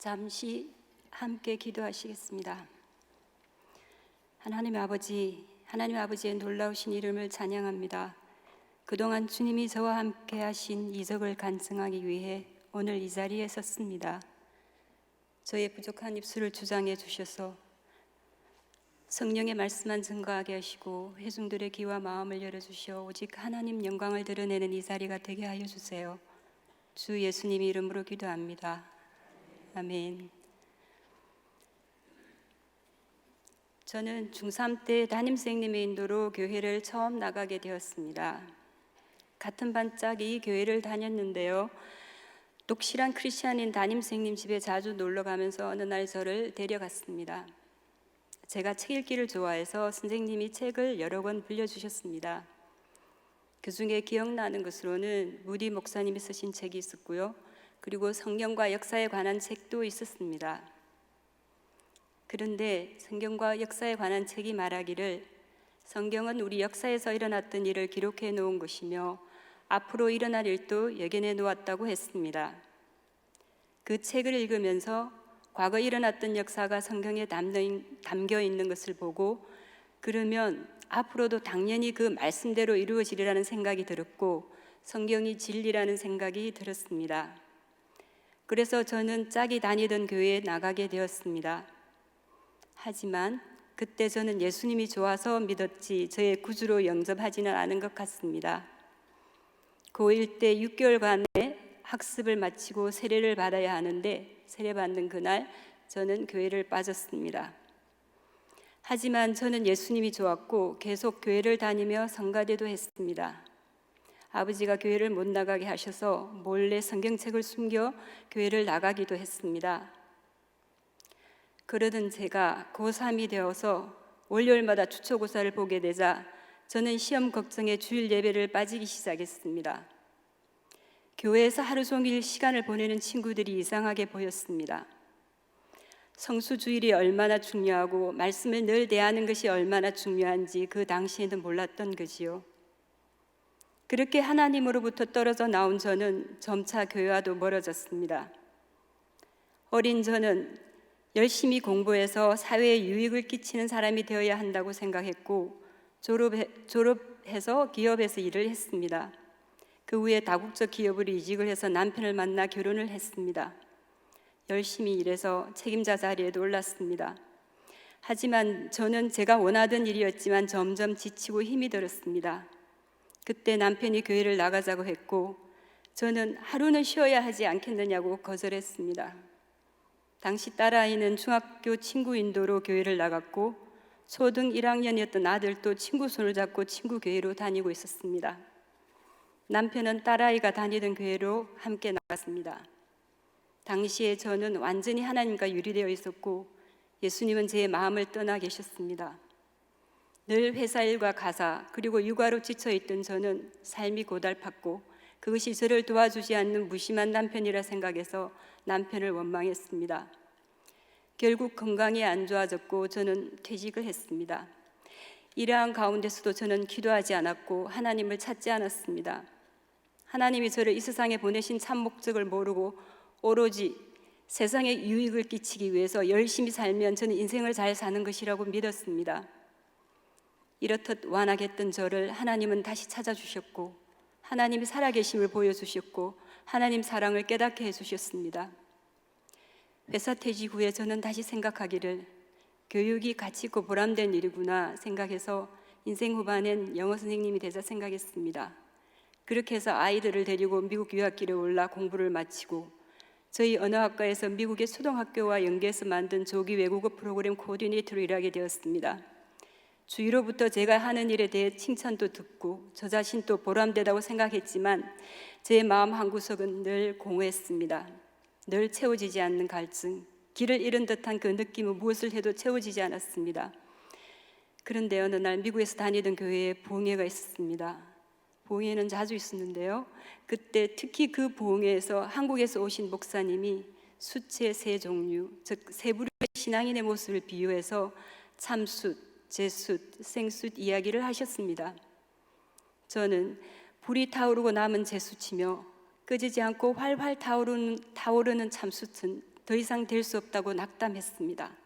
잠시 함께 기도하시겠습니다. 하나님 아버지의 놀라우신 이름을 찬양합니다. 그동안 주님이 저와 함께 하신 이적을 간증하기 위해 오늘 이 자리에 섰습니다. 저의 부족한 입술을 주장해 주셔서 성령의 말씀만 증거하게 하시고 회중들의 귀와 마음을 열어주시어 오직 하나님 영광을 드러내는 이 자리가 되게 하여 주세요. 주 예수님 이름으로 기도합니다. 아멘. 저는 중3 때 담임선생님의 인도로 교회를 처음 나가게 되었습니다. 같은 반 짝이 교회를 다녔는데요, 독실한 크리스찬인 담임선생님 집에 자주 놀러 가면서 어느 날 저를 데려갔습니다. 제가 책 읽기를 좋아해서 선생님이 책을 여러 권 빌려주셨습니다. 그 중에 기억나는 것으로는 무디 목사님이 쓰신 책이 있었고요, 그리고 성경과 역사에 관한 책도 있었습니다. 그런데 성경과 역사에 관한 책이 말하기를 성경은 우리 역사에서 일어났던 일을 기록해 놓은 것이며 앞으로 일어날 일도 예견해 놓았다고 했습니다. 그 책을 읽으면서 과거 일어났던 역사가 성경에 담겨 있는 것을 보고 그러면 앞으로도 당연히 그 말씀대로 이루어지리라는 생각이 들었고 성경이 진리라는 생각이 들었습니다. 그래서 저는 짝이 다니던 교회에 나가게 되었습니다. 하지만 그때 저는 예수님이 좋아서 믿었지 저의 구주로 영접하지는 않은 것 같습니다. 고1 때 6개월간의 학습을 마치고 세례를 받아야 하는데 세례받는 그날 저는 교회를 빠졌습니다. 하지만 저는 예수님이 좋았고 계속 교회를 다니며 성가대도 했습니다. 아버지가 교회를 못 나가게 하셔서 몰래 성경책을 숨겨 교회를 나가기도 했습니다. 그러던 제가 고3이 되어서 월요일마다 추초고사를 보게 되자 저는 시험 걱정에 주일 예배를 빠지기 시작했습니다. 교회에서 하루 종일 시간을 보내는 친구들이 이상하게 보였습니다. 성수주일이 얼마나 중요하고 말씀을 늘 대하는 것이 얼마나 중요한지 그 당시에는 몰랐던 거지요. 그렇게 하나님으로부터 떨어져 나온 저는 점차 교회와도 멀어졌습니다. 어린 저는 열심히 공부해서 사회에 유익을 끼치는 사람이 되어야 한다고 생각했고 졸업해서 기업에서 일을 했습니다. 그 후에 다국적 기업으로 이직을 해서 남편을 만나 결혼을 했습니다. 열심히 일해서 책임자 자리에도 올랐습니다. 하지만 저는 제가 원하던 일이었지만 점점 지치고 힘이 들었습니다. 그때 남편이 교회를 나가자고 했고 저는 하루는 쉬어야 하지 않겠느냐고 거절했습니다. 당시 딸아이는 중학교 친구 인도로 교회를 나갔고 초등 1학년이었던 아들도 친구 손을 잡고 친구 교회로 다니고 있었습니다. 남편은 딸아이가 다니던 교회로 함께 나갔습니다. 당시에 저는 완전히 하나님과 유리되어 있었고 예수님은 제 마음을 떠나 계셨습니다. 늘 회사 일과 가사 그리고 육아로 지쳐있던 저는 삶이 고달팠고 그것이 저를 도와주지 않는 무심한 남편이라 생각해서 남편을 원망했습니다. 결국 건강이 안 좋아졌고 저는 퇴직을 했습니다. 이러한 가운데서도 저는 기도하지 않았고 하나님을 찾지 않았습니다. 하나님이 저를 이 세상에 보내신 참 목적을 모르고 오로지 세상에 유익을 끼치기 위해서 열심히 살면 저는 인생을 잘 사는 것이라고 믿었습니다. 이렇듯 완악했던 저를 하나님은 다시 찾아주셨고 하나님이 살아계심을 보여주셨고 하나님 사랑을 깨닫게 해주셨습니다. 회사 퇴직 후에 저는 다시 생각하기를 교육이 가치 있고 보람된 일이구나 생각해서 인생 후반엔 영어 선생님이 되자 생각했습니다. 그렇게 해서 아이들을 데리고 미국 유학길에 올라 공부를 마치고 저희 언어학과에서 미국의 초등학교와 연계해서 만든 조기 외국어 프로그램 코디네이터로 일하게 되었습니다. 주위로부터 제가 하는 일에 대해 칭찬도 듣고 저 자신도 보람되다고 생각했지만 제 마음 한구석은 늘 공허했습니다. 늘 채워지지 않는 갈증, 길을 잃은 듯한 그 느낌은 무엇을 해도 채워지지 않았습니다. 그런데 어느 날 미국에서 다니던 교회에 부흥회가 있었습니다. 부흥회는 자주 있었는데요, 그때 특히 그 부흥회에서 한국에서 오신 목사님이 숫의 세 종류, 즉 세 부류의 신앙인의 모습을 비유해서 참숫, 제숫, 생숫 이야기를 하셨습니다. 저는 불이 타오르고 남은 제숫이며 끄지지 않고 활활 타오르는 참숯은 더 이상 될 수 없다고 낙담했습니다.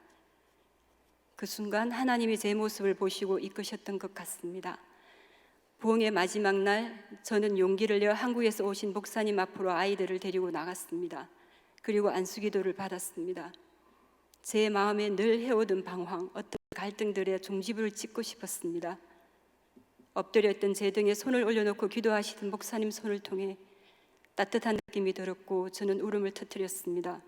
그 순간 하나님이 제 모습을 보시고 이끄셨던 것 같습니다. 부흥의 마지막 날 저는 용기를 내어 한국에서 오신 목사님 앞으로 아이들을 데리고 나갔습니다. 그리고 안수기도를 받았습니다. 제 마음에 늘 해오던 방황, 어떤 갈등들에 종지부를 찍고 싶었습니다. 엎드려 있던 제 등에 손을 올려놓고 기도하시던 목사님 손을 통해 따뜻한 느낌이 들었고 저는 울음을 터뜨렸습니다.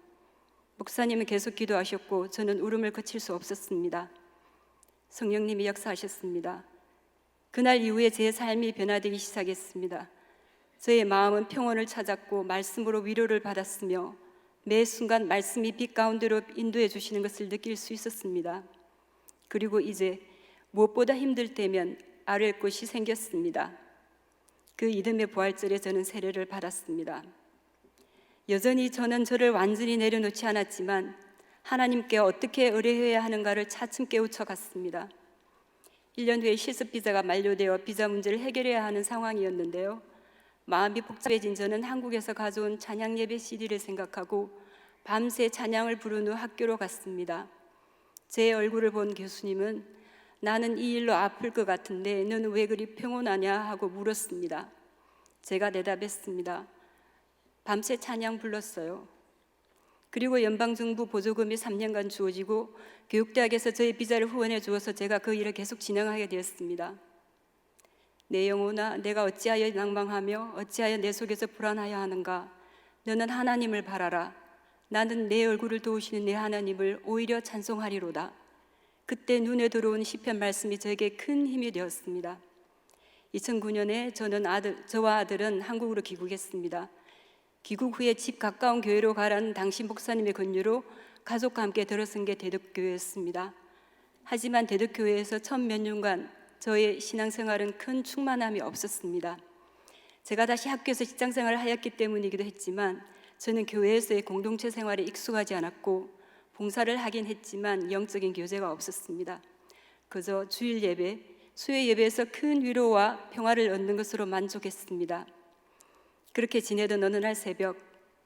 목사님은 계속 기도하셨고 저는 울음을 그칠 수 없었습니다. 성령님이 역사하셨습니다. 그날 이후에 제 삶이 변화되기 시작했습니다. 저의 마음은 평온을 찾았고 말씀으로 위로를 받았으며 매 순간 말씀이 빛 가운데로 인도해 주시는 것을 느낄 수 있었습니다. 그리고 이제 무엇보다 힘들 때면 아랠 곳이 생겼습니다. 그 이듬해 부활절에 저는 세례를 받았습니다. 여전히 저는 저를 완전히 내려놓지 않았지만 하나님께 어떻게 의뢰해야 하는가를 차츰 깨우쳐 갔습니다. 1년 후에 실습 비자가 만료되어 비자 문제를 해결해야 하는 상황이었는데요. 마음이 복잡해진 저는 한국에서 가져온 찬양 예배 CD를 생각하고 밤새 찬양을 부른 후 학교로 갔습니다. 제 얼굴을 본 교수님은 나는 이 일로 아플 것 같은데 너는 왜 그리 평온하냐 하고 물었습니다. 제가 대답했습니다. 밤새 찬양 불렀어요. 그리고 연방정부 보조금이 3년간 주어지고 교육대학에서 저의 비자를 후원해 주어서 제가 그 일을 계속 진행하게 되었습니다. 내 영혼아, 내가 어찌하여 낭망하며 어찌하여 내 속에서 불안하여 하는가? 너는 하나님을 바라라. 나는 내 얼굴을 도우시는 내 하나님을 오히려 찬송하리로다. 그때 눈에 들어온 시편 말씀이 저에게 큰 힘이 되었습니다. 2009년에 저와 아들은 한국으로 귀국했습니다. 귀국 후에 집 가까운 교회로 가라는 당시 목사님의 권유로 가족과 함께 들어선 게 대덕교회였습니다. 하지만 대덕교회에서 첫 몇 년간 저의 신앙생활은 큰 충만함이 없었습니다. 제가 다시 학교에서 직장생활을 하였기 때문이기도 했지만 저는 교회에서의 공동체 생활에 익숙하지 않았고 봉사를 하긴 했지만 영적인 교제가 없었습니다. 그저 주일 예배, 수요 예배에서 큰 위로와 평화를 얻는 것으로 만족했습니다. 그렇게 지내던 어느 날 새벽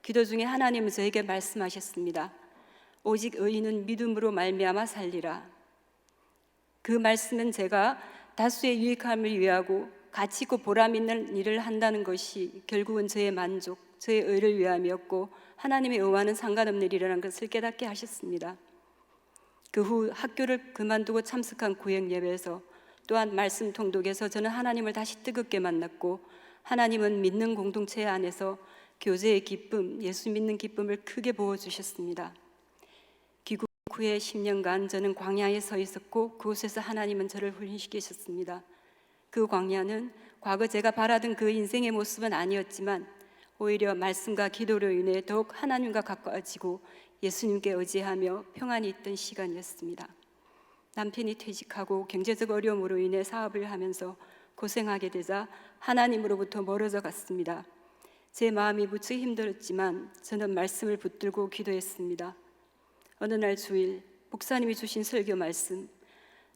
기도 중에 하나님은 저에게 말씀하셨습니다. 오직 의인은 믿음으로 말미암아 살리라. 그 말씀은 제가 다수의 유익함을 위하고 가치 있고 보람 있는 일을 한다는 것이 결국은 저의 만족, 저의 의를 위함이었고 하나님의 의와는 상관없는 일이라는 것을 깨닫게 하셨습니다. 그 후 학교를 그만두고 참석한 구역 예배에서 또한 말씀 통독에서 저는 하나님을 다시 뜨겁게 만났고 하나님은 믿는 공동체 안에서 교제의 기쁨, 예수 믿는 기쁨을 크게 부어주셨습니다. 귀국 후에 10년간 저는 광야에 서 있었고 그곳에서 하나님은 저를 훈련시키셨습니다. 그 광야는 과거 제가 바라던 그 인생의 모습은 아니었지만 오히려 말씀과 기도로 인해 더욱 하나님과 가까워지고 예수님께 의지하며 평안히 있던 시간이었습니다. 남편이 퇴직하고 경제적 어려움으로 인해 사업을 하면서 고생하게 되자 하나님으로부터 멀어져 갔습니다. 제 마음이 무척 힘들었지만 저는 말씀을 붙들고 기도했습니다. 어느 날 주일 목사님이 주신 설교 말씀,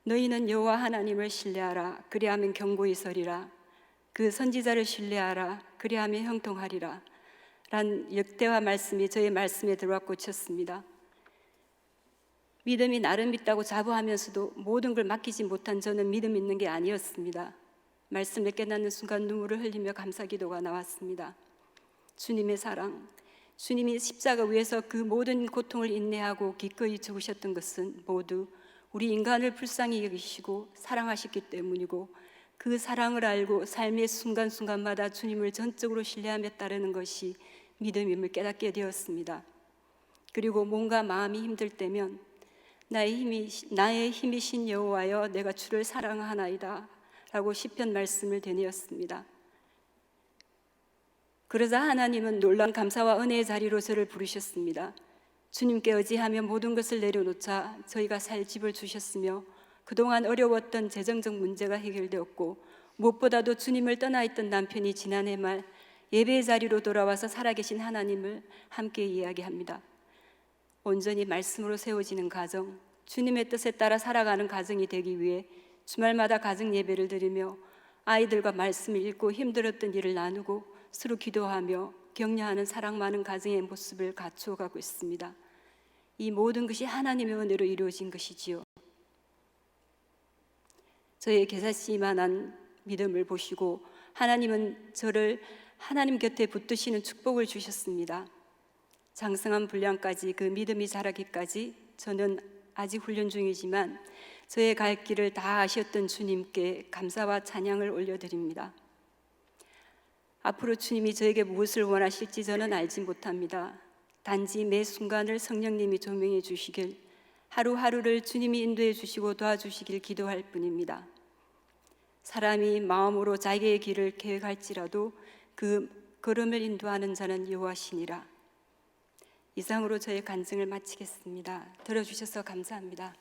너희는 여호와 하나님을 신뢰하라. 그리하면 견고히 서리라. 그 선지자를 신뢰하라. 그리하면 형통하리라. 란 역대와 말씀이 저의 말씀에 들어와 꽂혔습니다. 믿음이 나름 있다고 자부하면서도 모든 걸 맡기지 못한 저는 믿음 있는 게 아니었습니다. 말씀을 깨닫는 순간 눈물을 흘리며 감사기도가 나왔습니다. 주님의 사랑, 주님이 십자가 위에서 그 모든 고통을 인내하고 기꺼이 죽으셨던 것은 모두 우리 인간을 불쌍히 여기시고 사랑하셨기 때문이고 그 사랑을 알고 삶의 순간순간마다 주님을 전적으로 신뢰하며 따르는 것이 믿음임을 깨닫게 되었습니다. 그리고 몸과 마음이 힘들 때면 나의 힘이신 여호와여 내가 주를 사랑하나이다 라고 시편 말씀을 되뇌었습니다. 그러자 하나님은 놀라운 감사와 은혜의 자리로 저를 부르셨습니다. 주님께 의지하며 모든 것을 내려놓자 저희가 살 집을 주셨으며 그동안 어려웠던 재정적 문제가 해결되었고 무엇보다도 주님을 떠나 있던 남편이 지난해 말 예배의 자리로 돌아와서 살아계신 하나님을 함께 이야기합니다. 온전히 말씀으로 세워지는 가정, 주님의 뜻에 따라 살아가는 가정이 되기 위해 주말마다 가정 예배를 드리며 아이들과 말씀을 읽고 힘들었던 일을 나누고 서로 기도하며 격려하는 사랑 많은 가정의 모습을 갖추어가고 있습니다. 이 모든 것이 하나님의 은혜로 이루어진 것이지요. 저의 개사씨만한 믿음을 보시고 하나님은 저를 하나님 곁에 붙드시는 축복을 주셨습니다. 장성한 분량까지 그 믿음이 자라기까지 저는 아직 훈련 중이지만 저의 갈 길을 다 아셨던 주님께 감사와 찬양을 올려드립니다. 앞으로 주님이 저에게 무엇을 원하실지 저는 알지 못합니다. 단지 매 순간을 성령님이 조명해 주시길, 하루하루를 주님이 인도해 주시고 도와주시길 기도할 뿐입니다. 사람이 마음으로 자기의 길을 계획할지라도 그 걸음을 인도하는 자는 여호와시니라. 이상으로 저의 간증을 마치겠습니다. 들어주셔서 감사합니다.